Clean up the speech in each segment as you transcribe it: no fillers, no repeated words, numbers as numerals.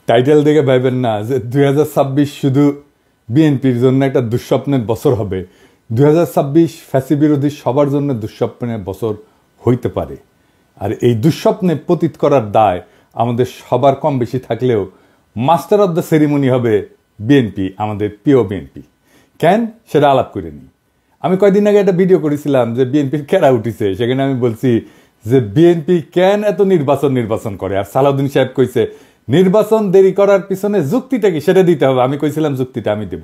Title দেখে ভাইবেন না যে 2026 শুধু বিএনপির জন্য একটা দুঃস্বপ্নের বছর হবে। 2026 ফ্যাসি বিরোধী সবার জন্য দুঃস্বপ্নের বছর হইতে পারে। আর এই দুঃস্বপ্নে পতিত করার দায় আমাদের সবার কম বেশি থাকলেও মাস্টার অব দ্য সেরিমনি হবে বিএনপি, আমাদের প্রিয় বিএনপি। কেন সেটা আলাপ করে নিই। আমি কয়েকদিন আগে একটা ভিডিও করেছিলাম যে বিএনপির কেরা উঠিছে, সেখানে আমি বলছি যে বিএনপি কেন এত নির্বাচন করে। আর সালাউদ্দিন সাহেব কইছে নির্বাচন দেরি করার পিছনে যুক্তিটা কি সেটা দিতে হবে। আমি কইছিলাম যুক্তিটা আমি দেব।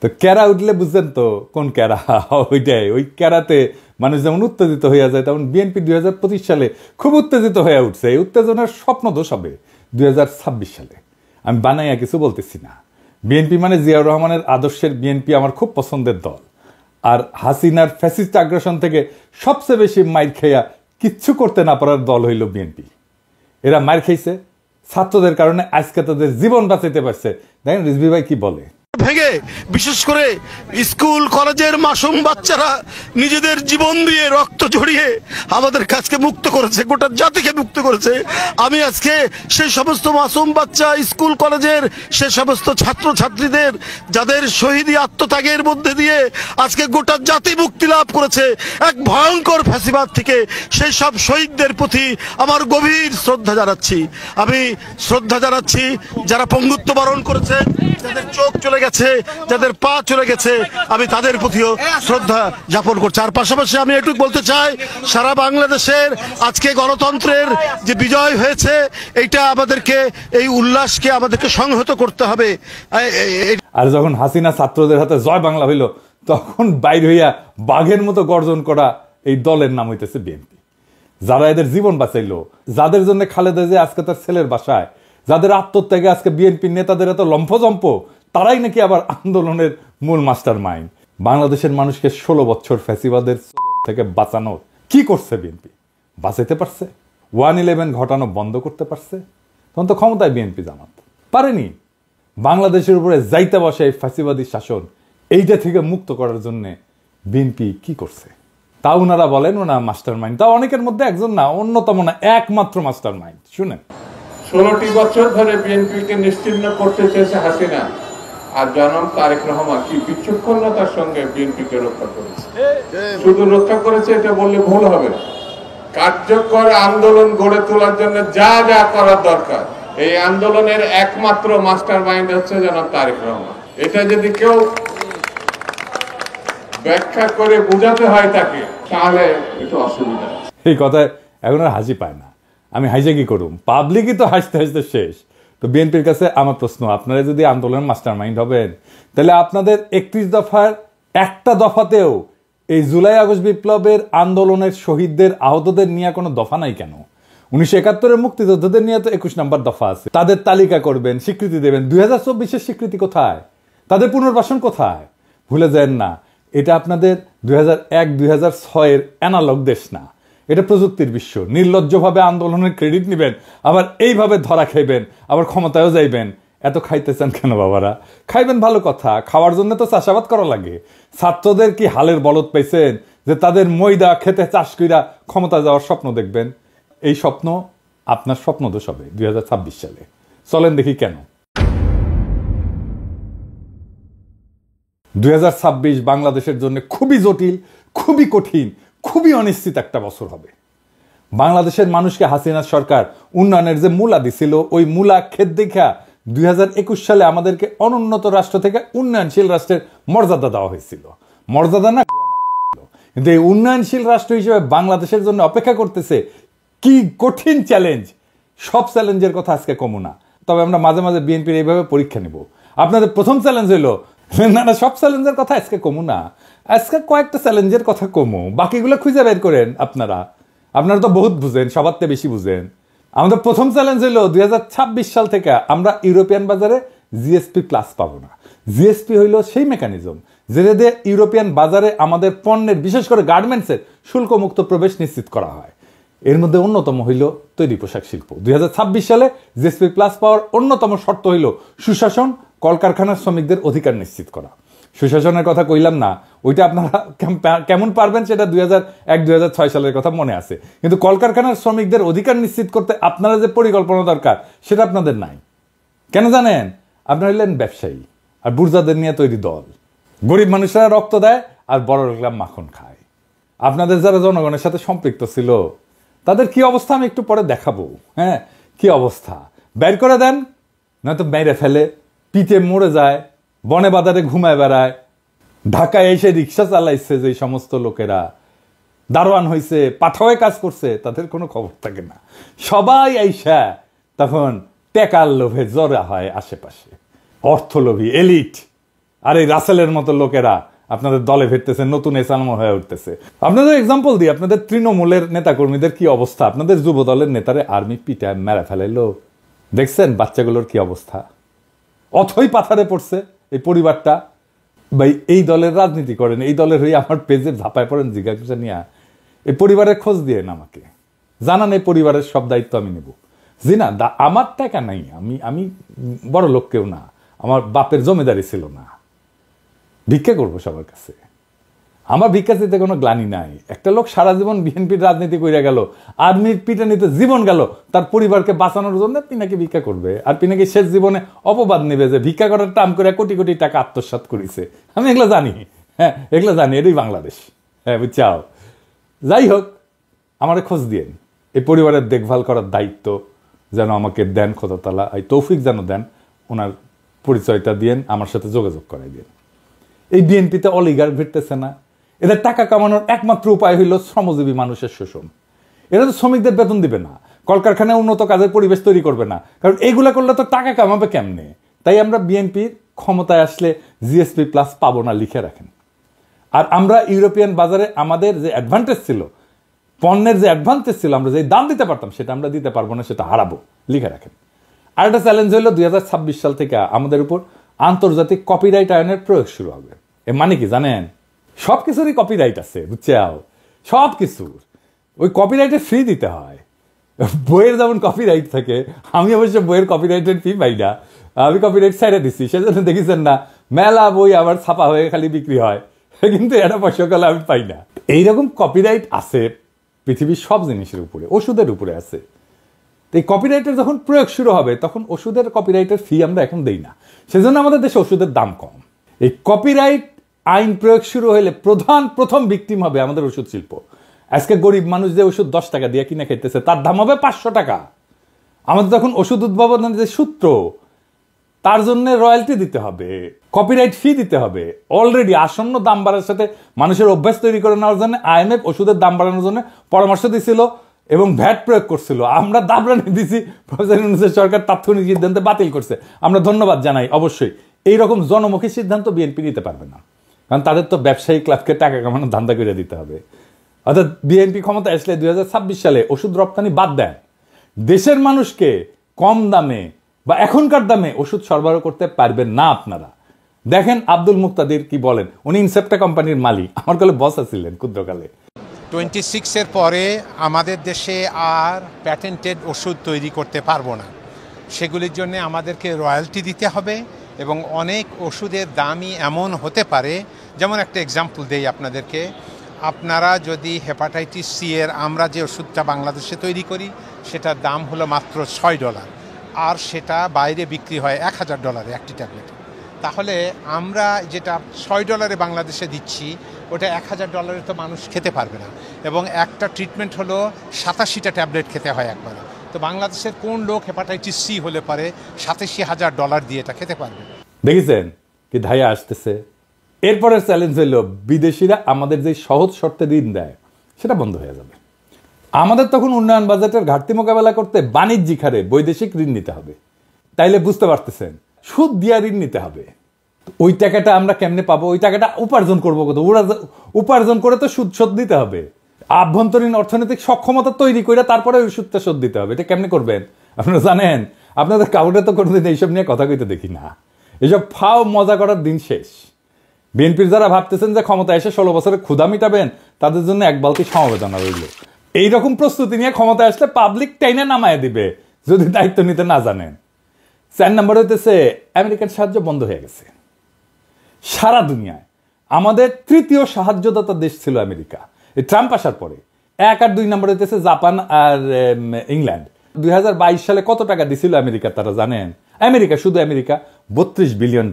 তো কেরা উঠলে বুঝছেন তো কোন কেরা, ওইটাই। ওই কেরাতে মানুষ যেমন উত্তেজিত হইয়া যায়, তেমন বিএনপি 2025 সালে খুব উত্তেজিত হয়ে উঠছে। এই উত্তেজনার স্বপ্ন দোষ হবে 2026 সালে। আমি বানাইয়া কিছু বলতেছি না। বিএনপি মানে জিয়াউর রহমানের আদর্শের বিএনপি আমার খুব পছন্দের দল। আর হাসিনার ফ্যাসিস্ট আগ্রাসন থেকে সবচেয়ে বেশি মাইর খেয়া কিচ্ছু করতে না পারার দল হইল বিএনপি। এরা মাইর খেয়েছে ছাত্রদের কারণে, আজকে তাদের জীবন বাঁচাইতে পারছে। দেখেন রিজভী ভাই কি বলে। ভেঙে বিশেষ করে স্কুল কলেজের মাসুম বাচ্চারা নিজেদের জীবন দিয়ে রক্ত ঝরিয়ে আমাদের কাছকে মুক্ত করেছে, গোটা জাতিকে মুক্ত করেছে। আমি আজকে সেই সমস্ত মাসুম বাচ্চা, স্কুল কলেজের সে সমস্ত ছাত্র ছাত্রীদের যাদের শহীদী আত্মত্যাগের মধ্যে দিয়ে আজকে গোটা জাতি মুক্তি লাভ করেছে এক ভয়ঙ্কর ফ্যাসিবাদ থেকে, সেই সব শহীদদের প্রতি আমার গভীর শ্রদ্ধা জানাচ্ছি। আমি শ্রদ্ধা জানাচ্ছি যারা পঙ্গুত্ব বরণ করেছে, যাদের চোখ চলে গেছে, যাদের পা চলে গেছে, আমি তাদের প্রতিও শ্রদ্ধা জ্ঞাপন করছি। আর পাশাপাশি আমি এটুকু বলতে চাই, সারা বাংলাদেশের আজকে গণতন্ত্রের যে বিজয় হয়েছে, এইটা আমাদেরকে, এই উল্লাসকে আমাদেরকে সংহত করতে হবে। আর যখন হাসিনা ছাত্রদের হাতে জয় বাংলা হইল, তখন বাইর হইয়া বাঘের মতো গর্জন করা এই দলের নাম হইতেছে বিএনপি। যারা এদের জীবন বাঁচাইলো, যাদের জন্য খালেদা জিয়া আজকে তার ছেলের বাসায়, যাদের আত্মত্যাগে আজকে বিএনপির নেতাদের এত লম্ফজম্প, তারাই নাকি আবার আন্দোলনের মূল মাস্টার মাইন্ড। বাংলাদেশের মানুষকে 16 বছর ফ্যাসিবাদের থেকে বাঁচানোর কি করছে বিএনপি? বাঁচাইতে পারছে? 1/11 ঘটানো বন্ধ করতে পারছে? তখন তো ক্ষমতায় বিএনপি জামাত পারেনি। বাংলাদেশের উপরে যাইতে বসে এই ফ্যাসিবাদী শাসন, এইটা থেকে মুক্ত করার জন্য বিএনপি কি করছে? তা ওনারা বলেন ওনারা মাস্টার মাইন্ড। তা অনেকের মধ্যে একজন না, অন্যতম না, একমাত্র মাস্টার মাইন্ড। শুনেন, 16টি বছর ধরে বিএনপিকে নিশ্চিহ্ন করতে চেয়েছে হাসিনা, আর জনাব তারেক রহমান কি বিচক্ষণতার সঙ্গে বিএনপিকে রক্ষা করেছে। শুধু রক্ষা করেছে এটা বললে ভুল হবে। কার্যকর আন্দোলন গড়ে তোলার জন্য যা যা করার দরকার, এই আন্দোলনের একমাত্র মাস্টার মাইন্ড হচ্ছে জনাব তারেক রহমান। এটা যদি কেউ ব্যাখ্যা করে বোঝাতে হয় তাকে, তাহলে একটু অসুবিধা। এই কথায় এখন আর হাসি পায় না। আমি হাসে কি করুম? পাবলিকই তো হাসতে হাসতে শেষ। তো বিএনপির কাছে আমার প্রশ্ন, আপনারা যদি আন্দোলনের মাস্টার মাইন্ড হবেন, তাহলে আপনাদের 31 দফার একটা দফাতেও এই জুলাই আগস্ট বিপ্লবের আন্দোলনের শহীদদের, আহতদের নিয়ে কোনো দফা নাই কেন? 1971-এর মুক্তিযোদ্ধাদের নিয়ে তো 21 নম্বর দফা আছে। তাদের তালিকা করবেন, স্বীকৃতি দেবেন। 2024-এর স্বীকৃতি কোথায়? তাদের পুনর্বাসন কোথায়? ভুলে যান না, এটা আপনাদের 2001-2006-এর অ্যানালগ দেশ না, এটা প্রযুক্তির বিশ্ব। নির্লজ্জভাবে আন্দোলনের ক্রেডিট নেবেন, আবার এইভাবে ধরা খাইবেন, আবার ক্ষমতায়ও যাইবেন। এত খাইতেছেন কেন বাবারা? খাইবেন ভালো কথা, খাওয়ার জন্য তো চাষাবাদ করা লাগে। ছাত্রদের কি হালের বলদ পাইছেন যে তাদের ময়দা খেতে চাষ কইরা ক্ষমতা যাওয়ার স্বপ্ন দেখবেন? এই স্বপ্ন আপনার স্বপ্ন দোষ হবে 2026 সালে। চলেন দেখি কেন। 2026 বাংলাদেশের জন্য খুবই জটিল, খুবই কঠিন, খুবই অনিশ্চিত একটা বছর হবে। বাংলাদেশের মানুষকে হাসিনা সরকার উন্নয়নের যে মূলা দিছিল, ওই মূলা খেত দেখা 2021 সালে আমাদেরকে অনুন্নত রাষ্ট্র থেকে উন্নয়নশীল রাষ্ট্রের মর্যাদা দেওয়া হয়েছিল। মর্যাদা না, কিন্তু এই উন্নয়নশীল রাষ্ট্র হিসেবে বাংলাদেশের জন্য অপেক্ষা করতেছে কি কঠিন চ্যালেঞ্জ। সব চ্যালেঞ্জের কথা আজকে কমু না, তবে আমরা মাঝে মাঝে বিএনপির এইভাবে পরীক্ষা নিব। আপনাদের প্রথম চ্যালেঞ্জ হইলো না, সব চ্যালেঞ্জের কথা আজকে কমু না, আজকে কয়েকটা চ্যালেঞ্জের কথা কমু, বাকিগুলো খুঁজে বের করেন। আপনারা তো বহুত বুঝেন, সবার থেকে বেশি বুঝেন। আমাদের প্রথম চ্যালেঞ্জ হলো 2026 সাল থেকে আমরা ইউরোপিয়ান বাজারে জিএসপি প্লাস পাবো না। জিএসপি হইল সেই মেকানিজম যেটা দিয়ে ইউরোপিয়ান বাজারে আমাদের পণ্যের, বিশেষ করে গার্মেন্টসের শুল্কমুক্ত প্রবেশ নিশ্চিত করা হয়। এর মধ্যে অন্যতম হইল তৈরি পোশাক শিল্প। 2026 সালে জিএসপি প্লাস পাওয়ার অন্যতম শর্ত হইল সুশাসন, কলকারখানার শ্রমিকদের অধিকার নিশ্চিত করা। সুশাসনের কথা কইলাম না, ওইটা আপনারা কেমন পারবেন সেটা 2001-2006 সালের কথা মনে আছে, কিন্তু কলকারখানার শ্রমিকদের অধিকার নিশ্চিত করতে আপনারা যে পরিকল্পনা দরকার সেটা আপনাদের নাই। কেন জানেন? আপনারা হইলেন ব্যবসায়ী আর বুর্জাদের নিয়ে তৈরি দল। গরিব মানুষরা রক্ত দেয় আর বড় লোকরা মাখন খায়। আপনাদের যারা জনগণের সাথে সম্পৃক্ত ছিল তাদের কি অবস্থা আমি একটু পরে দেখাবো। হ্যাঁ, কি অবস্থা, বের করে দেন, নয়তো মেরে ফেলে, পিঠে মরে যায়, বনে বাজারে ঘুমায় বেড়ায়। ঢাকায় এসে রিক্সা চালাইছে যে সমস্ত লোকেরা, দারোয়ান হয়েছে, পাঠাওয়ে কাজ করছে, তাদের কোনো খবর থাকে না। সবাই আইসা তখন টেকার লোভে জড়া হয় আশেপাশে, অর্থলোভী এলিট। আর এই রাসেলের মতো লোকেরা আপনাদের দলে ফিরতেছে, নতুন এসালম হয়ে উঠতেছে। আপনাদের এক্সাম্পল দিই, আপনাদের তৃণমূলের নেতাকর্মীদের কি অবস্থা, আপনাদের যুব দলের নেতারে আর্মি পিটায় মেরে ফেলাইলো, দেখছেন বাচ্চাগুলোর কি অবস্থা? অথই পাথারে পড়ছে এই পরিবারটা। ভাই, এই দলের রাজনীতি করেন, এই দলের হয়ে আমার পেজে ঝাঁপায় পড়েন জিজ্ঞাসা নিয়ে, এই পরিবারের খোঁজ দিয়ে আমাকে জানান, এই পরিবারের সব দায়িত্ব আমি নেব। জি না, আমার টাকা নাই, আমি বড় লোক কেউ না, আমার বাপের জমিদারি ছিল না, ভিক্ষা করবো সবার কাছে, আমার ভিক্ষা দিতে কোনো গ্লানি নাই। একটা লোক সারা জীবন বিএনপির রাজনীতি করে গেল, আর্মির পিটানিতে জীবন গেল, তার পরিবারকে বাঁচানোর জন্য পিনাকি ভিক্ষা করবে, আর পিনাকি শেষ জীবনে অপবাদ নেবে যে ভিক্ষা করার টাম করে কোটি কোটি টাকা আত্মসাৎ করেছে। আমি এগুলো জানি, হ্যাঁ এগুলো জানি, এটাই বাংলাদেশ। হ্যাঁ বুঝছাও। যাই হোক, আমার খোঁজ দিয়েন, এই পরিবারের দেখভাল করার দায়িত্ব যেন আমাকে দেন খোদা তাআলা, এই তৌফিক যেন দেন, ওনার পরিচয়টা দিয়েন, আমার সাথে যোগাযোগ করাই দিন। এই বিএনপিতে অলিগার্ক ভিড়তেছে না, এদের টাকা কামানোর একমাত্র উপায় হইল শ্রমজীবী মানুষের শোষণ। এরা তো শ্রমিকদের বেতন দিবে না, কলকারখানায় উন্নত কাজের পরিবেশ তৈরি করবে না, কারণ এইগুলা করলে তো টাকা কামাবে কেমনে। তাই আমরা বিএনপির ক্ষমতায় আসলে জিএসপি প্লাস পাবো না, লিখে রাখেন। আর আমরা ইউরোপিয়ান বাজারে আমাদের যে অ্যাডভান্টেজ ছিল, পণ্যের যে অ্যাডভান্টেজ ছিল, আমরা যে দাম দিতে পারতাম সেটা আমরা দিতে পারবো না, সেটা হারাবো, লিখে রাখেন। আর একটা চ্যালেঞ্জ হইল 2026 সাল থেকে আমাদের উপর আন্তর্জাতিক কপিরাইট আইনের প্রয়োগ শুরু হবে। এর মানে কি জানেন? সব কিছুরই কপিরাইট আছে, বুঝছাও, সব কিছুর। ওই কপিরাইটে ফ্রি দিতে হয়। বইয়ের যেমন কপিরাইট থাকে, আমি অবশ্য বইয়ের কপিরাইটের ফি পাই না, আমি কপিরাইট ছেড়ে দিচ্ছি। সেজন্য দেখেছেন না মেলা বই আবার ছাপা হয়ে খালি বিক্রি হয়, কিন্তু এটা পয়সাকালে আমি পাই না। এইরকম কপিরাইট আছে পৃথিবীর সব জিনিসের উপরে, ওষুধের উপরে আছে। এই কপিরাইটের যখন প্রয়োগ শুরু হবে তখন ওষুধের কপিরাইটের ফি আমরা এখন দেই না, সেজন্য আমাদের দেশে ওষুধের দাম কম। এই কপিরাইট আইন প্রয়োগ শুরু হলে প্রথম ভিকটিম হবে আমাদের ওষুধ শিল্প। আজকে গরিব মানুষ যে ওষুধ 10 টাকা দিয়ে কিনে খেতেছে তার দাম হবে 500 টাকা। আমাদের তখন ওষুধ উদ্ভাবনের যে সূত্র, তার জন্য রয়্যালটি দিতে হবে, কপিরাইট ফি দিতে হবে। অলরেডি আসন্ন দাম বাড়ার সাথে মানুষের অভ্যাস তৈরি করে নেওয়ার জন্য আইএমএফ ওষুধের দাম বাড়ানোর জন্য পরামর্শ দিছিল এবং ভ্যাট প্রয়োগ করছিল। আমরা দাবরানি দিছি, প্রফেসর ইউনূসের সরকার তাৎক্ষণিক সিদ্ধান্তে বাতিল করছে। আমরা ধন্যবাদ জানাই। অবশ্যই এইরকম জনমুখী সিদ্ধান্ত বিএনপি নিতে পারবে না, কারণ তাদের তো ব্যবসায়ী ক্লাবকে টাকা কামানোর ধান্দা করে দিতে হবে। অর্থাৎ বিএনপি ক্ষমতা আসলে 2026 সালে ওষুধ রপ্তানি বাদ দেন, দেশের মানুষকে কম দামে বা এখনকার দামে ওষুধ সরবরাহ করতে পারবেন না আপনারা। দেখেন আব্দুল মুক্তাদির কি বলেন, উনি ইনসেপ্টা কোম্পানির মালিক, আমার কালে বস ছিলেন ক্ষুদ্রকালে। 26-এর পরে আমাদের দেশে আর প্যাটেন্টেড ওষুধ তৈরি করতে পারবো না। সেগুলির জন্য আমাদেরকে রয়্যালটি দিতে হবে এবং অনেক ওষুধের দামই এমন হতে পারে, যেমন একটা এক্সাম্পল দেই আপনাদেরকে। আপনারা যদি হেপাটাইটিস সি এর আমরা যে ওষুধটা বাংলাদেশে তৈরি করি সেটার দাম হলো মাত্র $6, আর সেটা বাইরে বিক্রি হয় $1000 একটি ট্যাবলেট। তাহলে আমরা যেটা $6 বাংলাদেশে দিচ্ছি ওটা $1000 তো মানুষ খেতে পারবে না, এবং একটা ট্রিটমেন্ট হলো 87টা ট্যাবলেট খেতে হয় একবারে। তো বাংলাদেশের কোন লোক হেপাটাইটিস সি হলে পারে $87,000 দিয়ে এটা খেতে পারবে? দেখেছেন কি ধাইয়া আসতেছে। এরপরের চ্যালেঞ্জ হইল বিদেশিরা আমাদের যে সহজ শর্তে ঋণ দেয় সেটা বন্ধ হয়ে যাবে। আমাদের তখন উন্নয়ন বাজেটের ঘাটতি মোকাবেলা করতে বাণিজ্যিক হারে বৈদেশিক ঋণ নিতে হবে। তাইলে বুঝতে পারতেছেন সুদ দিয়া ঋণ নিতে হবে। ওই টাকাটা আমরা কেমনে পাবো? ওই টাকাটা উপার্জন করবো কত? উপার্জন করে তো সুদ শোধ দিতে হবে। আভ্যন্তরীণ অর্থনৈতিক সক্ষমতা তৈরি করে তারপরে ওই সুদটা শোধ দিতে হবে। এটা কেমনে করবেন আপনারা জানেন? আপনাদের কাউরে তো কোনোদিন এইসব নিয়ে কথা কইতে দেখি না। এইসব ফাও মজা করার দিন শেষ। বিএনপির যারা ভাবতেছেন যে ক্ষমতা এসে 16 বছরে ক্ষুধা মিটাবেন, তাদের জন্য এক বালতি সমবেদনা রইল। এইরকম প্রস্তুতি নিয়ে ক্ষমতা আসলে পাবলিক টাইনে নামায় দিবে যদি দায়িত্ব নিতে না জানেন। 4 নম্বর হইতেছে আমেরিকান সাহায্য বন্ধ হয়ে গেছে সারা দুনিয়ায়। আমাদের তৃতীয় সাহায্যদাতা দেশ ছিল আমেরিকা এই ট্রাম্প আসার পরে। 1 আর 2 নম্বর হইতেছে জাপান আর ইংল্যান্ড। 2022 সালে কত টাকা দিছিল আমেরিকা তারা জানেন? আমেরিকা, শুধু আমেরিকা $32 বিলিয়ন।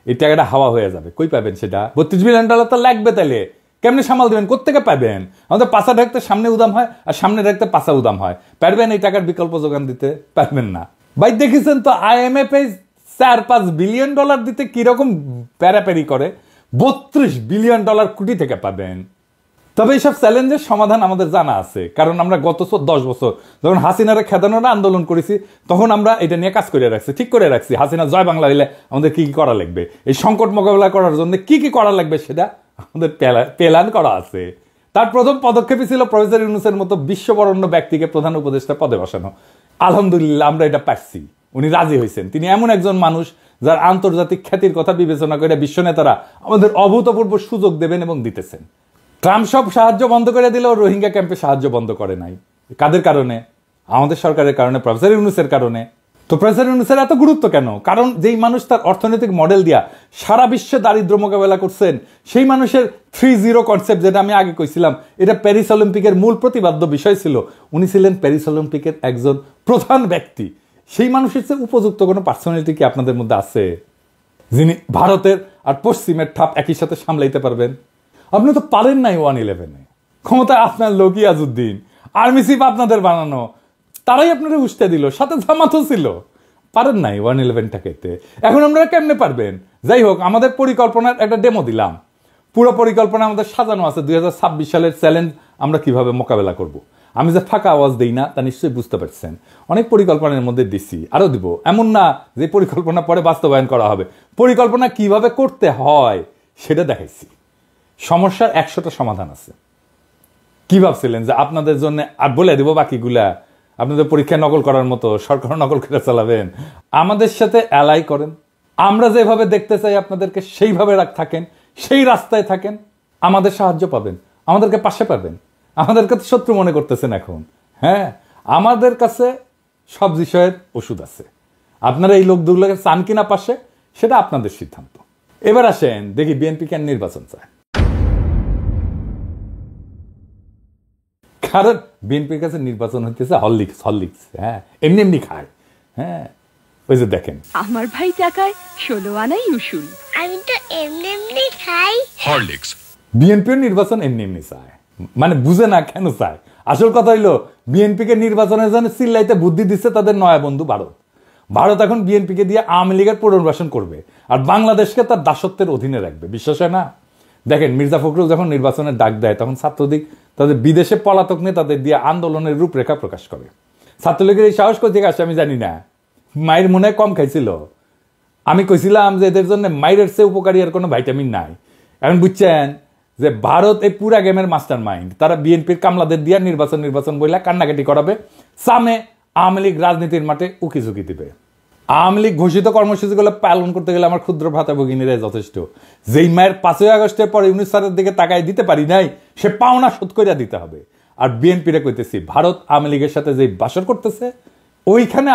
এই টাকাটা হাওয়া হয়ে যাবে, কই পাবেন সেটা? $32 বিলিয়ন তো লাগবে, তাইলে কেমনে সামাল দেবেন? কোত্থেকে পাবেন? আমাদের পাশা ঢাকতে সামনে উদাম হয়, আর সামনে ঢাকতে পাশা উদাম হয়। পারবেন এই টাকার বিকল্প যোগান দিতে? পারবেন না ভাই। দেখেছেন তো IMF $4-5 বিলিয়ন দিতে কিরকম প্যারাপ্যারি করে। $32 বিলিয়ন কোটি থেকে পাবেন। তবে এইসব চ্যালেঞ্জের সমাধান আমাদের জানা আছে, কারণ আমরা গত 10 বছর যখন হাসিনারে খেদানোর আন্দোলন করেছি, তখন আমরা এটা নিয়ে কাজ করে রাখছি, ঠিক করে রাখছি। হাসিনা জয় বাংলা হইলে আমাদের কি কি করা লাগবে, এই সংকট মোকাবেলা করার জন্য কি কি করা লাগবে, সেটা আমাদের প্ল্যান করা আছে। তার প্রথম পদক্ষেপই ছিল প্রফেসর ইউনূসের মতো বিশ্ববরেণ্য ব্যক্তিকে প্রধান উপদেষ্টা পদে বসানো। আলহামদুলিল্লাহ আমরা এটা পারছি, উনি রাজি হয়েছেন। তিনি এমন একজন মানুষ যার আন্তর্জাতিক খ্যাতির কথা বিবেচনা করে বিশ্ব নেতারা আমাদের অভূতপূর্ব সুযোগ দেবেন এবং দিতেছেন। ট্রাম্প সব সাহায্য বন্ধ করে দিলেও রোহিঙ্গা ক্যাম্পে সাহায্য বন্ধ করে নাই। কাদের কারণে? আমাদের সরকারের কারণে, প্রফেসর ইউনূসের কারণে। তো প্রফেসর ইউনূসের এত গুরুত্ব কেন? কারণ যেই মানুষ তার অর্থনৈতিক মডেল দিয়া সারা বিশ্বে দারিদ্র মোকাবেলা করছেন, সেই মানুষের 3-0 কনসেপ্ট, যেটা আমি আগে কইছিলাম, এটা প্যারিস অলিম্পিকের মূল প্রতিপাদ্য বিষয় ছিল। উনি ছিলেন প্যারিস অলিম্পিকের একজন প্রধান ব্যক্তি। সেই মানুষের চেয়ে উপযুক্ত কোনো পার্সোনালিটি কি আপনাদের মধ্যে আছে, যিনি ভারতের আর পশ্চিমের ঠাপ একই সাথে সামলাইতে পারবেন? আপনি তো পারেন নাই 1-11-এ। ক্ষমতায় আপনার লোক ইয়াজউদ্দিন, আর্মি চিফ আপনাদের বানানো, তারাই আপনারা উস্তে দিল, সাথে জামাতও ছিল। পারেন নাই 1-11টাকে। এখন আমরা কেমনে পারবেন? যাই হোক, আমাদের পরিকল্পনার একটা ডেমো দিলাম। পুরো পরিকল্পনা আমাদের সাজানো আছে। 2026 সালের চ্যালেঞ্জ আমরা কিভাবে মোকাবেলা করব। আমি যে ফাঁকা আওয়াজ দিই না, তা নিশ্চয়ই বুঝতে পারছেন। অনেক পরিকল্পনার মধ্যে দিছি, আরো দিব। এমন না যে পরিকল্পনা পরে বাস্তবায়ন করা হবে। পরিকল্পনা কিভাবে করতে হয় সেটা দেখাইছি। সমস্যার 100টা সমাধান আছে। কি ভাবছিলেন যে আপনাদের জন্য আর বলে দেবো বাকিগুলা? আপনাদের পরীক্ষা নকল করার মতো সরকার নকল করে চালাবেন? আমাদের সাথে অ্যালাই করেন। আমরা যেভাবে দেখতে চাই আপনাদেরকে সেইভাবে থাকেন, সেই রাস্তায় থাকেন, আমাদের সাহায্য পাবেন, আমাদেরকে পাশে পাবেন। আমাদেরকে তো শত্রু মনে করতেছেন এখন। হ্যাঁ, আমাদের কাছে সব বিষয়ের ওষুধ আছে। আপনারা এই লোকগুলোকে চান কিনা পাশে, সেটা আপনাদের সিদ্ধান্ত। এবার আসেন দেখি বিএনপি কেন নির্বাচন চায়। কারণ বিএনপির কাছে নির্বাচন হইতেছে হরলিক্স। হ্যাঁ, এমনি খায়। হ্যাঁ, ওই যে দেখেন, আমার ভাই টাকায় 16 আনাই উসুল, আমি তো এমনি খাই হরলিক্স। বিএনপির নির্বাচন এমনি চায়, মানে বুঝে না কেন চায়। আসল কথা হইলো, বিএনপিকে নির্বাচনের জন্য চিল্লাইতে বুদ্ধি দিচ্ছে তাদের নয়া বন্ধু ভারত। ভারত এখন বিএনপিকে দিয়ে আওয়ামী লীগের পুনর্বাসন করবে, আর বাংলাদেশকে তার দাসত্বের অধীনে রাখবে। বিশ্বাস হয় না? দেখেন, মির্জা ফখরুল যখন নির্বাচনের ডাক দেয়, তখন ছাত্রলীগ তাদের বিদেশে পলাতক নেতাদের দিয়ে আন্দোলনের রূপরেখা প্রকাশ করে। ছাত্রলীগের এই সাহস কোথা থেকে আসে আমি জানি না। মায়ের মনে কম খাইছিল। আমি কইছিলাম যে এদের জন্য মায়ের চেয়ে উপকারী আর কোনো ভাইটামিন নাই। এখন বুঝছেন যে ভারত এই পুরা গেমের মাস্টার মাইন্ড। তারা বিএনপির কামলাদের দিয়ে নির্বাচন বইলা কান্নাকাটি করাবে, সামনে আওয়ামী লীগ রাজনীতির মাঠে উকি ঝুঁকি দিবে। আওয়ামী লীগ ঘোষিত কর্মসূচিগুলো পালন করতে গেলে আমার ক্ষুদ্র ভ্রাতা ভগিনীরাই যথেষ্ট। যেই মায়ের 5ই আগস্টের পরে ইউনূস স্যারের দিকে তাকায় দিতে পারি নাই, সে পাওনা শোধ করিয়া দিতে হবে। আর বিএনপিরে কইতেছি, ভারত আওয়ামী লীগের সাথে যে বাসর করতেছে, ওইখানে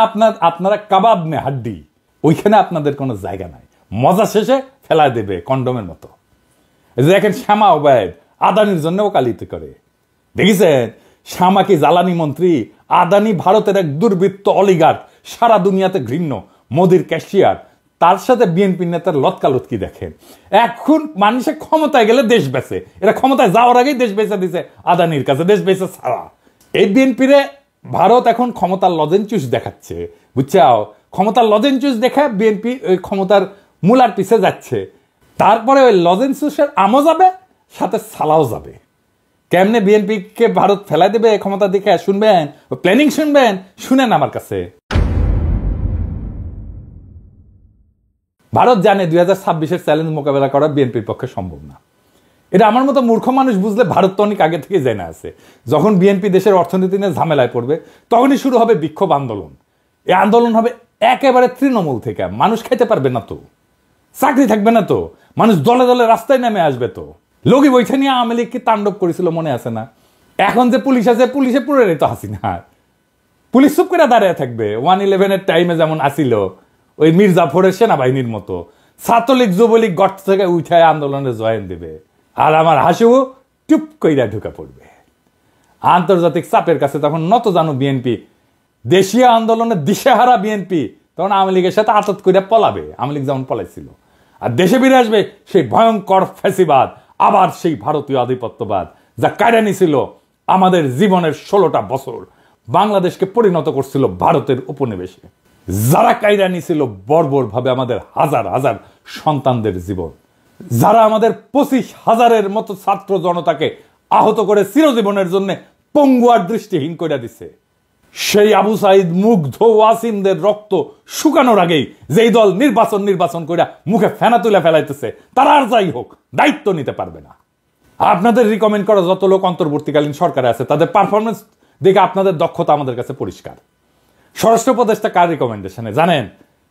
আপনারা কাবাব মে হাড্ডি, ওইখানে আপনাদের কোনো জায়গা নাই। মজা শেষে ফেলা দেবে কন্ডমের মতো। দেখেন, শ্যামা ওবায়দ আদানির জন্য ওকালতি করে। দেখেছেন, শ্যামা কি জ্বালানি মন্ত্রী, আদানি ভারতের এক দুর্বৃত্ত অলিগার্ক, সারা দুনিয়াতে ঘৃণ্য, মোদির ক্যাশিয়ার। তার সাথে বিএনপি নেতার লতকালতকি দেখেন। এখন মানুষে ক্ষমতায় গেলে দেশ বেচে, এরা ক্ষমতায় যাওয়ার আগেই দেশ বেচে দিছে আদানির কাছে, দেশ বেচে ছাড়া। এই বিএনপিরে ভারত এখন ক্ষমতার লজেনচুস দেখাচ্ছে, বুঝছাও? ক্ষমতার লজেনচুস দেখা বিএনপি ওই ক্ষমতার মূলার পিছে যাচ্ছে। তারপরে ওই লজেনচুসের আমও যাবে, সাথে সালাও যাবে। কেমনে বিএনপিকে ভারত ফেলাই দেবে ক্ষমতা দেখে শুনবেন, প্ল্যানিং শুনবেন, শুনেন আমার কাছে। ভারত জানে 2026-এর চ্যালেঞ্জ মোকাবেলা করা বিএনপির পক্ষে সম্ভব না। এটা আমার মতো মূর্খ মানুষ বুঝলে ভারত তো অনেক আগে থেকে জেনে আছে। যখন বিএনপি দেশের অর্থনীতি নিয়ে ঝামেলায় পড়বে, তখনই শুরু হবে বিক্ষোভ আন্দোলন। এই আন্দোলন হবে একেবারে তৃণমূল থেকে। মানুষ খাইতে পারবে না তো, চাকরি থাকবে না তো, মানুষ দলে দলে রাস্তায় নেমে আসবে তো। লগি বৈঠা নিয়ে আওয়ামী লীগ কি তাণ্ডব করেছিল মনে আছে না? এখন যে পুলিশ আছে, পুলিশে পুরো তো হাসিনা। পুলিশ চুপ করে দাঁড়িয়ে থাকবে। 1-11-এর টাইমে যেমন আসিল, ওই মির্জাফরের সেনাবাহিনীর মতো। ছাত্রলীগ যুবলীগ গর্ত থেকে উঠায় আন্দোলনে জয়েন দেবে, আর আমার হাসিও টুপ কইরা ঢুকা পড়বে। আন্তর্জাতিক চাপের কাছে তখন নত জানো বিএনপি। দেশীয় আন্দোলনে দিশেহারা বিএনপি তখন আওয়ামী লীগের সাথে আতত করে পলাবে, আওয়ামী লীগ যেমন পলাইছিল। আর দেশে ফিরে আসবে সেই ভয়ঙ্কর ফ্যাসিবাদ, আবার সেই ভারতীয় আধিপত্যবাদ যা কায়রা নিছিল আমাদের জীবনের 16টা বছর, বাংলাদেশকে পরিণত করছিল ভারতের উপনিবেশে। যারা কায়রা নিছিল বর্বর ভাবে আমাদের হাজার হাজার সন্তানদের জীবন, যারা আমাদের 25,000-এর মতো ছাত্র জনতাকে আহত করে চিরজীবনের জন্য পঙ্গু আর দৃষ্টিহীন করে দিছে, সেই আবু সাইদ মুগ্ধ ওয়াসিমদের রক্ত শুকানোর আগেই যেই দল নির্বাচন করে মুখে ফেনা তুলে ফেলাইতেছে, তারা আর যাই হোক দায়িত্ব নিতে পারবে না। আপনাদের রিকমেন্ড করা যত লোক অন্তর্বর্তীকালীন সরকারে আছে তাদের পারফরমেন্স দেখে আপনাদের দক্ষতা আমাদের কাছে পরিষ্কার। স্বরাষ্ট্র উপদেষ্টা কার রিকমেন্ডেশনে জানেন?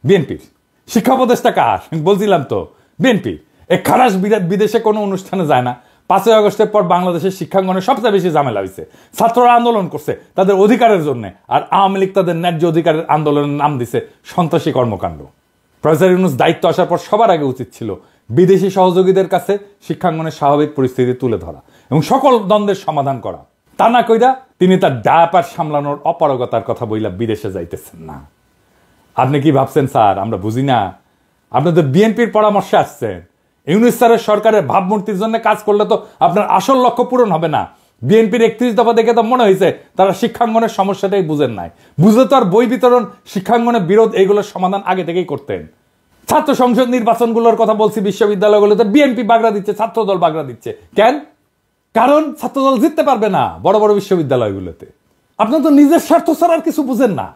বিএনপির। শিক্ষা উপদেষ্টা কার? বলছিলাম তো, বিএনপি। এই খারাস বিদেশে কোনো অনুষ্ঠানে যায় না। 5ই আগস্টের পর বাংলাদেশের শিক্ষাঙ্গনে সবচেয়ে বেশি ঝামেলা হয়েছে। ছাত্ররা আন্দোলন করছে তাদের অধিকারের জন্য, আর আওয়ামী লীগ তাদের ন্যায্য অধিকারের আন্দোলনের নাম দিছে সন্ত্রাসী কর্মকাণ্ড। প্রফেসর ইউনূস দায়িত্ব আসার পর সবার আগে উচিত ছিল বিদেশি সহযোগীদের কাছে শিক্ষাঙ্গনের স্বাভাবিক পরিস্থিতি তুলে ধরা এবং সকল দ্বন্দ্বের সমাধান করা। তা না কইরা তিনি তার ডায়াপার সামলানোর অপারগতার কথা বইলা বিদেশে যাইতেছেন না। আপনি কি ভাবছেন স্যার আমরা বুঝি না? আপনাদের বিএনপির পরামর্শে আসছেন। ইউনূস স্যারের সরকারের ভাবমূর্তির জন্য কাজ করলে তো আপনার আসল লক্ষ্য পূরণ হবে না। বিএনপির 31 দফা দেখে তো মনে হয়েছে তারা শিক্ষাঙ্গনের সমস্যাটাই বুঝেন নাই। বুঝলে তো আর বই বিতরণ, শিক্ষাঙ্গনের বিরোধ এইগুলোর সমাধান আগে থেকেই করতেন। ছাত্র সংসদ নির্বাচনগুলোর কথা বলছি, বিশ্ববিদ্যালয়গুলোতে বিএনপি বাগড়া দিচ্ছে, ছাত্রদল বাগড়া দিচ্ছে। কেন? কারণ ছাত্রদল জিততে পারবে না বড় বড় বিশ্ববিদ্যালয়গুলোতে। আপনার তো নিজের স্বার্থ ছাড়া আর কিছু বুঝেন না,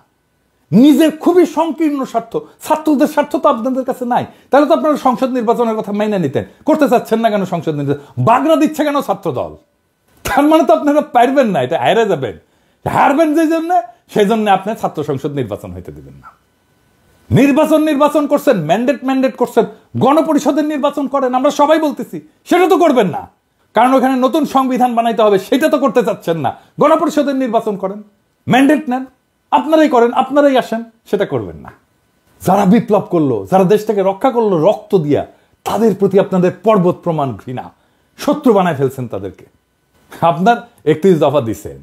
নিজের খুবই সংকীর্ণ স্বার্থ। ছাত্রদের স্বার্থ তো আপনাদের কাছে নাই, তাহলে তো আপনারা সংসদ নির্বাচনের কথা মেনে নিতেন। করতে চাচ্ছেন না কেন সংসদ নির্বাচন? বাগড়া দিচ্ছে কেন ছাত্রদল? তার মানে তো আপনারা পারবেন না, এটা হারে যাবেন। হারবেন যে জন্য, সেই জন্য আপনি ছাত্র সংসদ নির্বাচন হইতে দিবেন না। নির্বাচন করছেন, ম্যান্ডেট করছেন, গণপরিষদের নির্বাচন করেন, আমরা সবাই বলতেছি। সেটা তো করবেন না, কারণ ওখানে নতুন সংবিধান বানাইতে হবে, সেটা তো করতে চাচ্ছেন না। গণপরিষদের নির্বাচন করেন, ম্যান্ডেট নেন, আপনারাই করেন, আপনারাই আসেন, সেটা করবেন না। যারা বিপ্লব করলো, যারা দেশটাকে রক্ষা করলো রক্ত দিয়া, তাদের প্রতি আপনাদের পর্বত প্রমাণ ঘৃণা, শত্রু বানায় ফেলছেন তাদেরকে। আপনার 31 দফা দিচ্ছেন,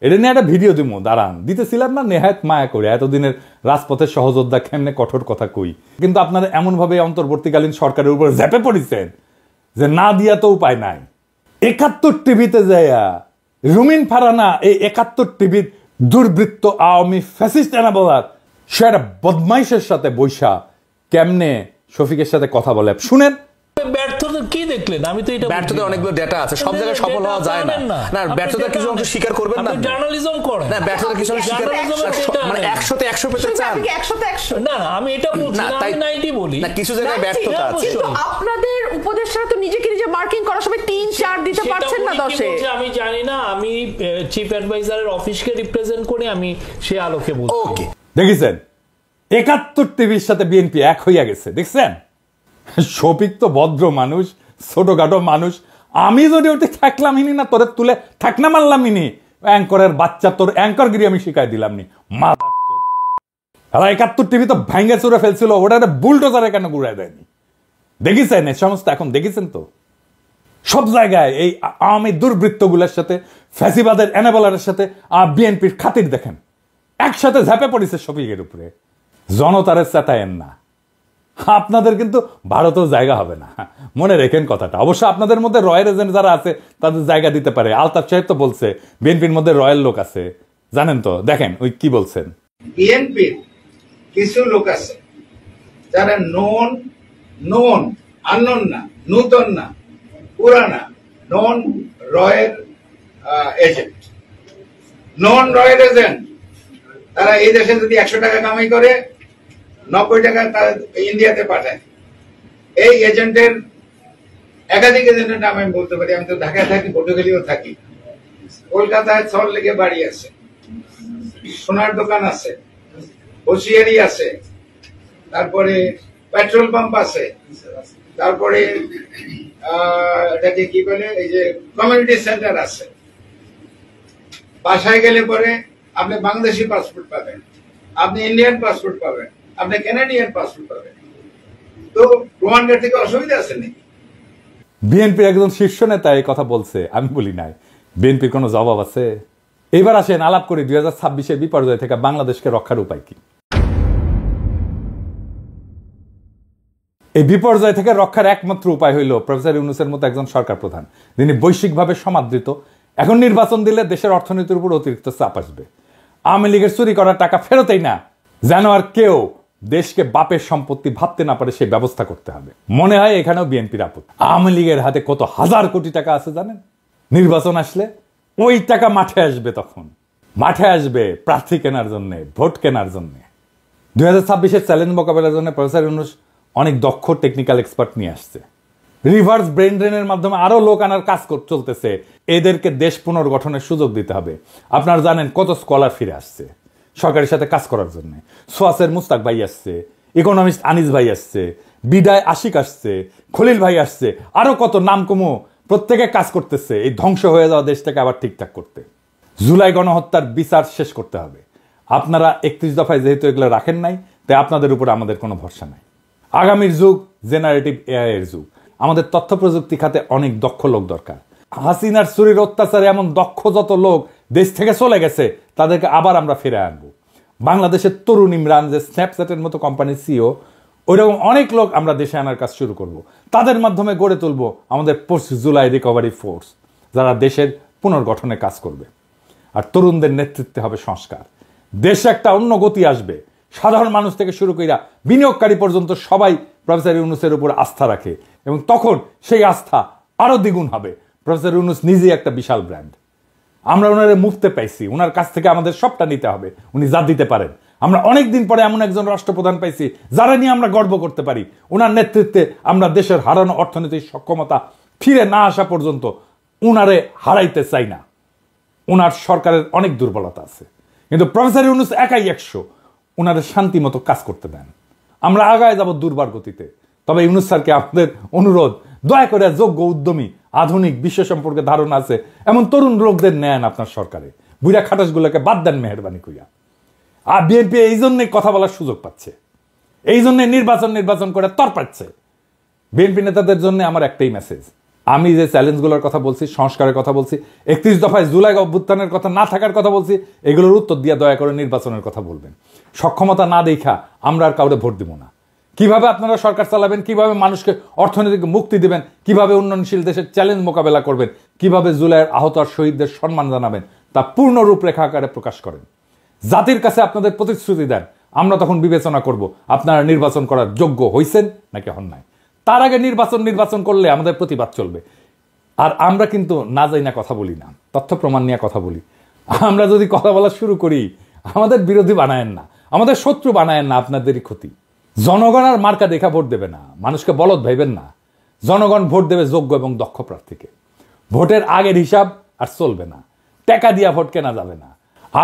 এটা নিয়ে একটা ভিডিও দিব, দাঁড়ান। দিতেছিলাম না নেহায়ত মায়া করে, এতদিনের রাজপথের সহযোদ্ধা কেমনে কঠোর কথা কই। কিন্তু আপনারা এমনভাবে অন্তর্বর্তীকালীন সরকারের উপর ঝেপে পড়েছেন যে না দিয়া তো উপায় নাই। 71 টিভিতে যাইয়া রুমিন ফারানা এই 71 টিভির দুর্বৃত্ত আওয়ামী ফ্যাসিস্ট বলার, সে একটা বদমাইশের সাথে বৈশা কেমনে শফিকের সাথে কথা বলে শুনেন। ব্যর্থতা কি দেখলেন? আমি তো এটা ব্যর্থতা অনেকগুলো ডেটা আছে, সব জায়গায় সফল হওয়া যায় না। না ব্যর্থতা কিছু অংশ স্বীকার করবেন না, জার্নালিজম করেন না। ব্যর্থতা কিছু অংশ স্বীকার, মানে 100-তে 100 পেতে চান। 100-তে 100 না না, আমি এটা বলছি না, আমি 90 বলি না। কিছু জায়গায় ব্যর্থতা আছে, কিন্তু আপনাদের উপদেষ্টারা তো নিজেকে নিজে মার্কিং করার সময় 3-4 দিতে পারছেন না 10-এ। আমি জানি না, আমি চিফ অ্যাডভাইজারের অফিসকে রিপ্রেজেন্ট করে আমি সে আলোকে বলছি। ওকে, দেখেছেন 71 টিভির সাথে বিএনপি এক হইয়া গেছে, দেখছেন? শফিক তো ভদ্র মানুষ, ছোটখাটো মানুষ। আমি যদি ওটি থাকলাম ইনি না, তোরে তুলে থাকনা মারলাম ইনি। অ্যাঙ্করের বাচ্চা, তোর অ্যাঙ্করগিরি আমি শিখাই দিলাম নি। 71 টিভি তো ভাঙ্গে চুরে ফেলছিল, ওটা বুলডোজারে কেন ঘুরাই দেয়নি? দেখেছেন এই সমস্ত? এখন দেখেছেন তো সব জায়গায় এই আওয়ামী দুর্বৃত্তগুলোর সাথে, ফ্যাসিবাদের এনাবেলারের সাথে বিএনপির খাতির দেখেন, একসাথে ঝাঁপে পড়েছে শফিকের উপরে। জনতারে চেতায়েন না, আপনাদের কিন্তু ভারতেও জায়গা হবে না, মনে রেখেন কথাটা। অবশ্য আপনাদের মধ্যে রয়্যাল এজেন্ট যারা আছে তাদের জায়গা দিতে পারে। আলতাফ সাহেব তো বলছে বিএনপির মধ্যে রয়্যাল লোক আছে, জানেন তো? দেখেন ওই কি বলছেন। বিএনপির কিছু লোক আছে যারা নন আননোন না, নূতন না, পুরানা, নন রয়্যাল এজেন্ট। নন রয়্যাল এজেন্ট তারা এই দেশে যদি 100 টাকা কামাই করে 90 টাকা তারা ইন্ডিয়াতে পাঠায়। এই এজেন্টের একাধিক এজেন্টের নাম আমি বলতে পারি। আমি তো ঢাকায় থাকি, পটুয়াখালীও থাকি, কলকাতায় সল্ট লেকে বাড়ি আছে, সোনার দোকান আছে, হোসিয়ারি আছে, তারপরে পেট্রোল পাম্প আছে, তারপরে এটাকে কি বলে, এই যে কমিউনিটি সেন্টার আছে। বাসায় গেলে পরে আপনি বাংলাদেশি পাসপোর্ট পাবেন, আপনি ইন্ডিয়ান পাসপোর্ট পাবেন, আপনি কানাডিয়ান পাসপোর্ট পাবেন। তো প্রমাণ করতে কি অসুবিধা আছে নাকি? বিএনপির একজন শীর্ষ নেতা এই কথা বলছে, আমি বলি নাই। বিএনপির কোনো জবাব আছে? এবার আসেন আলাপ করি 2026-এর বিপর্যয় থেকে বাংলাদেশকে রক্ষার উপায় কি। এই বিপর্যয় থেকে রক্ষার একমাত্র উপায় হইল প্রফেসর ইউনূসের মতো একজন সরকার প্রধান, যিনি বৈশ্বিকভাবে সমাদৃত। এখন নির্বাচন দিলে দেশের অর্থনীতির উপর অতিরিক্ত চাপ আসবে। আওয়ামী লীগের চুরি করা টাকা ফেরতেই না, যেন আর কেউ দেশকে বাপের সম্পত্তি ভাবতে না পারে সেই ব্যবস্থা করতে হবে। মনে হয় এখানেও বিএনপির আপত্তি। আওয়ামী লীগের হাতে কত হাজার কোটি টাকা আছে জানেন? নির্বাচন আসলে ওই টাকা মাঠে আসবে, তখন মাঠে আসবে প্রার্থী কেনার জন্য, ভোট কেনার জন্য। 2026-এর চ্যালেঞ্জ মোকাবেলার জন্য প্রফেসর ইউনূস অনেক দক্ষ টেকনিক্যাল এক্সপার্ট নিয়ে আসছে। রিভার্স ব্রেন ড্রেনের মাধ্যমে আরো লোক আনার কাজ চলতেছে। এদেরকে দেশ পুনর্গঠনের সুযোগ দিতে হবে। আপনারা জানেন কত স্কলার ফিরে আসছে সরকারের সাথে কাজ করার জন্য। সোয়াসের মুস্তাক ভাই আসছে, ইকোনমিস্ট আনিস ভাই আসছে, বিদায় আশিক আসছে, খলিল ভাই আসছে, আরো কত নাম কমো প্রত্যেকে কাজ করতেছে এই ধ্বংস হয়ে যাওয়া দেশটাকে আবার ঠিকঠাক করতে। জুলাই গণহত্যার বিচার শেষ করতে হবে। আপনারা 31 দফায় যেহেতু এগুলো রাখেন নাই, তাই আপনাদের উপরে আমাদের কোনো ভরসা নাই। আগামীর যুগ জেনারেটিভ এআই এর যুগ। আমাদের তথ্য প্রযুক্তি খাতে অনেক দক্ষ লোক দরকার। হাসিনার চুরির অত্যাচারে এমন দক্ষ যত লোক দেশ থেকে চলে গেছে তাদেরকে আবার আমরা ফিরে আনবো। বাংলাদেশের তরুণ ইমরান যে স্ন্যাপচ্যাটের মতো কোম্পানির সিও, ওইরকম অনেক লোক আমরা দেশে আনার কাজ শুরু করব। তাদের মাধ্যমে গড়ে তুলবো আমাদের পোস্ট জুলাই রিকভারি ফোর্স, যারা দেশের পুনর্গঠনে কাজ করবে। আর তরুণদের নেতৃত্বে হবে সংস্কার। দেশে একটা অন্য গতি আসবে। সাধারণ মানুষ থেকে শুরু কইরা বিনিয়োগকারী পর্যন্ত সবাই প্রফেসর ইউনূসের উপর আস্থা রাখে, এবং তখন সেই আস্থা আরো দ্বিগুণ হবে। প্রফেসর ইউনূস নিজেই একটা বিশাল ব্র্যান্ড। আমরা ওনারে মুক্তে পাইছি, ওনার কাছ থেকে আমাদের সবটা নিতে হবে। উনি যা দিতে পারেন। আমরা অনেকদিন পরে এমন একজন রাষ্ট্রপ্রধান পাইছি যারা নিয়ে আমরা গর্ব করতে পারি। ওনার নেতৃত্বে আমরা দেশের হারানো অর্থনৈতিক সক্ষমতা ফিরে না আসা পর্যন্ত উনারে হারাইতে চাই না। ওনার সরকারের অনেক দুর্বলতা আছে, কিন্তু প্রফেসর ইউনূস একাই 100। ওনারে শান্তি মতো কাজ করতে দেন, আমরা আগায় যাব দুর্বার গতিতে। তবে ইউনূস স্যারকে আপনাদের অনুরোধ, দয়া করে যোগ্য, উদ্যমী, আধুনিক, বিশ্ব সম্পর্কে ধারণা আছে এমন তরুণ লোকদের নেন আপনার সরকারে। বুড়া খাটাসগুলোকে বাদ দেন মেহরবানি কইয়া। আর বিএনপি এই জন্যই কথা বলার সুযোগ পাচ্ছে, এই জন্য নির্বাচন করে তরপাচ্ছে। বিএনপি নেতাদের জন্য আমার একটাই মেসেজ, আমি যে চ্যালেঞ্জগুলোর কথা বলছি, সংস্কারের কথা বলছি, 31 দফায় জুলাই অভ্যুত্থানের কথা না থাকার কথা বলছি, এগুলোর উত্তর দিয়ে দয়া করে নির্বাচনের কথা বলবেন। সক্ষমতা না দেখা আমরা আর কাউরে ভোট দিব না। কিভাবে আপনারা সরকার চালাবেন, কিভাবে মানুষকে অর্থনৈতিক মুক্তি দিবেন, কিভাবে উন্নয়নশীল দেশের চ্যালেঞ্জ মোকাবেলা করবেন, কিভাবে জুলাইয়ের আহত আর শহীদদের সম্মান জানাবেন, তা পূর্ণ রূপরেখা আকারে প্রকাশ করেন। জাতির কাছে আপনাদের প্রতিশ্রুতি দেন। আমরা তখন বিবেচনা করব আপনারা নির্বাচন করার যোগ্য হইছেন নাকি হন নাই। তার আগে নির্বাচন করলে আমাদের প্রতিবাদ চলবে। আর আমরা কিন্তু না যাই না কথা বলি না, তথ্য প্রমাণ নিয়ে কথা বলি। আমরা যদি কথা বলা শুরু করি, আমাদের বিরোধী বানায়েন না, আমাদের শত্রু বানায়েন না, আপনাদেরই ক্ষতি। জনগণ আর মার্কা দেখা ভোট দেবে না, মানুষকে বলদ ভাইবেন না। জনগণ ভোট দেবে যোগ্য এবং দক্ষ প্রার্থীকে। ভোটের আগের হিসাব আর চলবে না, টাকা দিয়া ভোট কেনা যাবে না।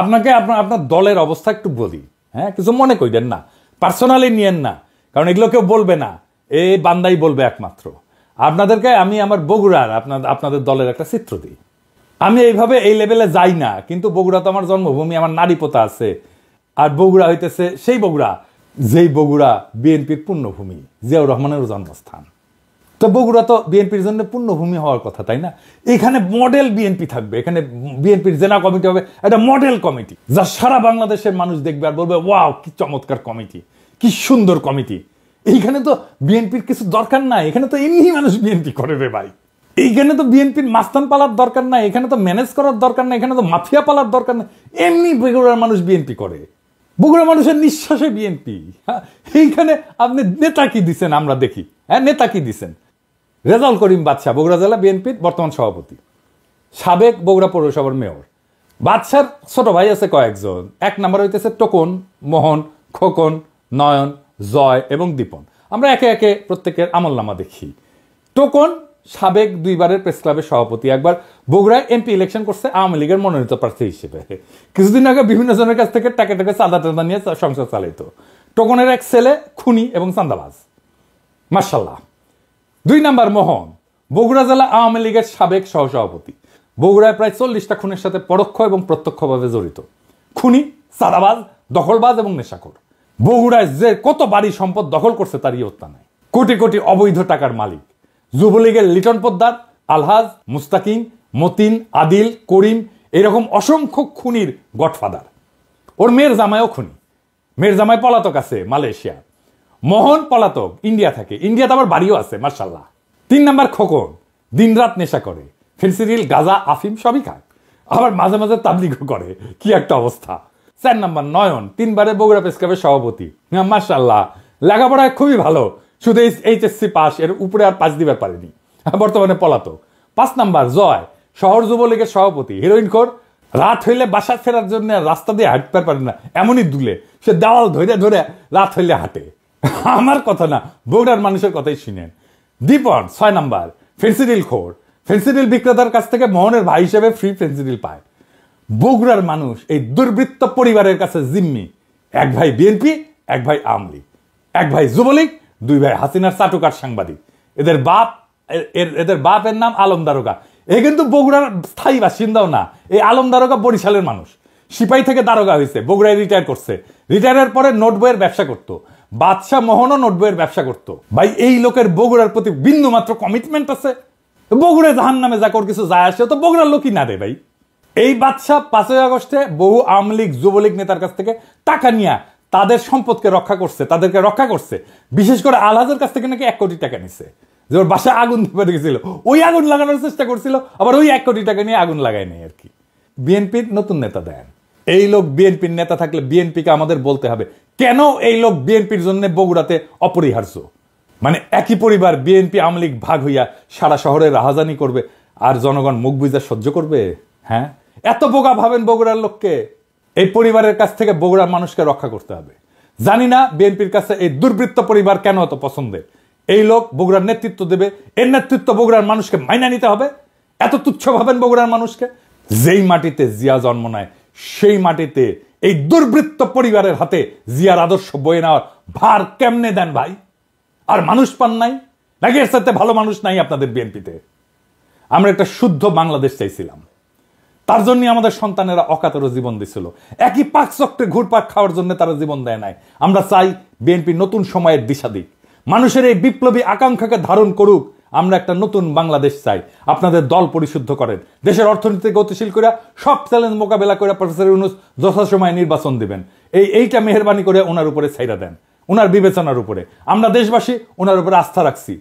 আপনাকে আপনার দলের অবস্থা একটু বলি, হ্যাঁ, কিছু মনে করেন না, পার্সোনালি নিয়েন না, কারণ এগুলো কেউ বলবে না, এই বান্দাই বলবে একমাত্র। আপনাদেরকে আমি আমার বগুড়ার আপনাদের দলের একটা চিত্র দিই। আমি এইভাবে এই লেভেলে যাই না, কিন্তু বগুড়া তো আমার জন্মভূমি, আমার নারী পোতা আছে। আর বগুড়া হইতেছে সেই বগুড়া যেই বগুড়া বিএনপির পুণ্যভূমি, জিয়াউর রহমানের জন্মস্থান। তো বগুড়া তো বিএনপির জন্য পুণ্যভূমি হওয়ার কথা, তাই না? এখানে মডেল বিএনপি থাকবে, এখানে বিএনপির জেলা কমিটি হবে, একটা মডেল কমিটি, যা সারা বাংলাদেশের মানুষ দেখবে আর বলবে ওয়াও কি চমৎকার কমিটি, কি সুন্দর কমিটি। এইখানে তো বিএনপির কিছু দরকার নাই, এখানে তো এমনি মানুষ বিএনপি করে রে ভাই। এইখানে তো বিএনপির মাস্তান পালার দরকার নাই, এখানে তো ম্যানেজ করার দরকার নাই, এখানে তো মাফিয়া পালার দরকার নাই। এমনি বগুড়ার মানুষ বিএনপি করে, বগুড়া মানুষের নিঃশ্বাসে বিএনপি। এইখানে আপনি নেতা কি দিচ্ছেন আমরা দেখি, হ্যাঁ, নেতা কি দিচ্ছেন? রেজাউল করিম বাদশা বগুড়া জেলা বিএনপির বর্তমান সভাপতি, সাবেক বগুড়া পৌরসভার মেয়র। বাদশার ছোট ভাই আছে কয়েকজন। 1 নাম্বার হইতেছে টোকন, মোহন, খোকন, নয়ন, জয় এবং দীপন। আমরা একে একে প্রত্যেকের আমলনামা দেখি। টোকন সাবেক 2 বারের প্রেস ক্লাবের সভাপতি, একবার বগুড়ায় এমপি ইলেকশন করছে আওয়ামী লীগের মনোনীত প্রার্থী হিসেবে। কিছুদিন আগে বিভিন্ন জনের কাছ থেকে টাকা চাঁদা নিয়ে সংসার চালাইতো। টোকনের এক ছেলে খুনি এবং চাঁদাবাজ, মাশাআল্লাহ। 2 নাম্বার মোহন, বগুড়া জেলা আওয়ামী লীগের সাবেক সহসভাপতি, বগুড়ায় প্রায় 40টা খুনের সাথে পরোক্ষ এবং প্রত্যক্ষভাবে জড়িত। খুনি, চাঁদাবাজ, দখলবাজ এবং নেশাখোর। বগুড়ায় যে কত বাড়ি সম্পদ দখল করছে তার ইয়ত্তা নাই। কোটি কোটি অবৈধ টাকার মালিক। যুবলীগের লিটন পোদ্দার, আলহাজ, মুস্তাকিম, মতিন, আদিল, করিম, এরকম অসংখ্য খুনির গডফাদার। ওর মেয়ের জামাইও খুনি, মেয়ের জামাই পলাতক আছে মালয়েশিয়া। মোহন পলাতক, ইন্ডিয়া থাকে, ইন্ডিয়াতে আবার বাড়িও আছে মার্শাল্লাহ। 3 নাম্বার খোকন, দিনরাত নেশা করে, ফেন্সিডিল, গাঁজা, আফিম সবই খায়, আবার মাঝে মাঝে তাবলিগও করে, কি একটা অবস্থা। 4 নাম্বার নয়ন, 3 বারে বগুড়া প্রেস ক্লাবের সভাপতি, মার্শাল্লাহ, লেখাপড়ায় খুবই ভালো, শুধু HSC পাস, এর উপরে আর 5 দিবার পারেনি, বর্তমানে পলাতক। 5 নাম্বার জয়, শহর যুবলীগের সভাপতি, হিরোইন খোর, রাত হইলে বাসা ফেরার জন্য রাস্তা দিয়ে হাঁটতে পারে না, এমনই দুলে, সে দেওয়াল ধরে ধরে রাত হইলে হাঁটে। আমার কথা না, বগুড়ার মানুষের কথাই শুনেন। দীপন 6 নাম্বার, ফেন্সিডিল খোর, ফেন্সিডিল বিক্রেতার কাছ থেকে মোহনের ভাই হিসেবে ফ্রি ফেন্সিডিল পায়। বগুড়ার মানুষ এই দুর্বৃত্ত পরিবারের কাছে জিম্মি। 1 ভাই বিএনপি, 1 ভাই আওয়ামী লীগ, 1 ভাই যুবলীগ, 2 ভাই হাসিনার চাটুকার সাংবাদিক। এদের বাপের নাম আলম দারোগা। এ কিন্তু বগুড়ার স্থায়ী বাসিন্দাও না, এই আলম দারোগা বরিশালের মানুষ, সিপাহী থেকে দারোগা হয়েছে, বগুড়ায় রিটায়ার করছে, রিটায়ারের পরে নোট বইয়ের ব্যবসা করতো, বাদশাহ মোহনও নোট বইয়ের ব্যবসা করতো। ভাই এই লোকের বগুড়ার প্রতি বিন্দু মাত্র কমিটমেন্ট আছে? বগুড়ায় জাহান নামে যা কর কিছু যায় আসে, তো বগুড়ার লোকই না রে ভাই। এই বাদশাহ 5ই আগস্টে বহু আওয়ামী লীগ যুবলীগ নেতার কাছ থেকে টাকা নিয়ে তাদের সম্পদকে রক্ষা করছে, তাদেরকে রক্ষা করছে। বিশেষ করে আলহাজের কাছ থেকে নাকি 1 কোটি টাকা নিছে, যে ওর বাসায় আগুন ধরে গেছিল, ওই আগুন লাগানোর চেষ্টা করছিল, আবার ওই 1 কোটি টাকা নিয়ে আগুন লাগায় নেই আর কি। বিএনপির নতুন নেতা দেন, এই লোক বিএনপির নেতা থাকলে বিএনপিকে আমাদের বলতে হবে কেন এই লোক বিএনপির জন্য বগুড়াতে অপরিহার্য। মানে একই পরিবার বিএনপি আওয়ামী লীগ ভাগ হইয়া সারা শহরে রাহাজানি করবে, আর জনগণ মুখ বুঝা সহ্য করবে? হ্যাঁ, এত বোকা ভাবেন বগুড়ার লোককে? এই পরিবারের কাছ থেকে বগুড়ার মানুষকে রক্ষা করতে হবে। জানি না বিএনপির কাছে এই দুর্বৃত্ত পরিবার কেন এত পছন্দের। এই লোক বগুড়ার নেতৃত্ব দেবে, এর নেতৃত্ব বগুড়ার মানুষকে মাইনা নিতে হবে। এত তুচ্ছ ভাবেন বগুড়ার মানুষকে? যেই মাটিতে জিয়া জন্ম নেয় সেই মাটিতে এই দুর্বৃত্ত পরিবারের হাতে জিয়ার আদর্শ বয়ে নেওয়ার ভার কেমনে দেন ভাই? আর মানুষ পান নাই নাকি? এর সাথে ভালো মানুষ নাই আপনাদের বিএনপিতে? আমরা একটা শুদ্ধ বাংলাদেশ চাইছিলাম, তার জন্য আমাদের সন্তানেরা অকাতরে জীবন দিছিল, একই পাক চক্রে ঘুরপাক খাওয়ার জন্য তারা জীবন দেয় নাই। আমরা চাই বিএনপি নতুন সময়ের দিশা দিক, মানুষের এই বিপ্লবী আকাঙ্ক্ষাকে ধারণ করুক। আমরা একটা নতুন বাংলাদেশ চাই। আপনাদের দল পরিশুদ্ধ করেন, দেশের অর্থনীতি গতিশীল করে সব চ্যালেঞ্জ মোকাবেলা করে প্রফেসর ইউনূস যথাসময়ে নির্বাচন দিবেন। এইটা মেহেরবানি করে ওনার উপরে ছাইরা দেন, ওনার বিবেচনার উপরে। আমরা দেশবাসী ওনার উপরে আস্থা রাখছি,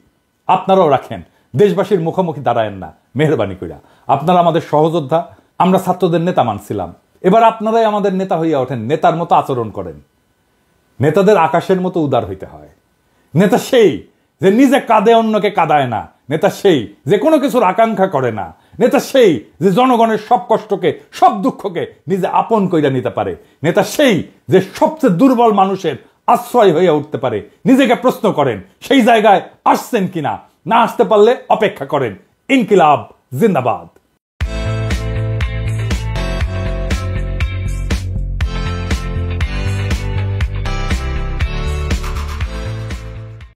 আপনারাও রাখেন। দেশবাসীর মুখোমুখি দাঁড়ায়েন না মেহেরবানি কইরা। আপনারা আমাদের সহযোদ্ধা, আমরা ছাত্রদের নেতা মানছিলাম, এবার আপনারাই আমাদের নেতা হইয়া ওঠেন, নেতার মতো আচরণ করেন। নেতাদের আকাশের মতো উদার হইতে হয়। নেতা সেই যে নিজে কাঁদে অন্যকে কাঁদায় না, নেতা সেই যে কোনো কিছুর আকাঙ্ক্ষা করে না, নেতা সেই যে জনগণের সব কষ্টকে সব দুঃখকে নিজে আপন কইরা নিতে পারে, নেতা সেই যে সবচেয়ে দুর্বল মানুষের আশ্রয় হয়ে উঠতে পারে। নিজেকে প্রশ্ন করেন সেই জায়গায় আসছেন কিনা, না আসতে পারলে অপেক্ষা করেন। ইনকিলাব জিন্দাবাদ।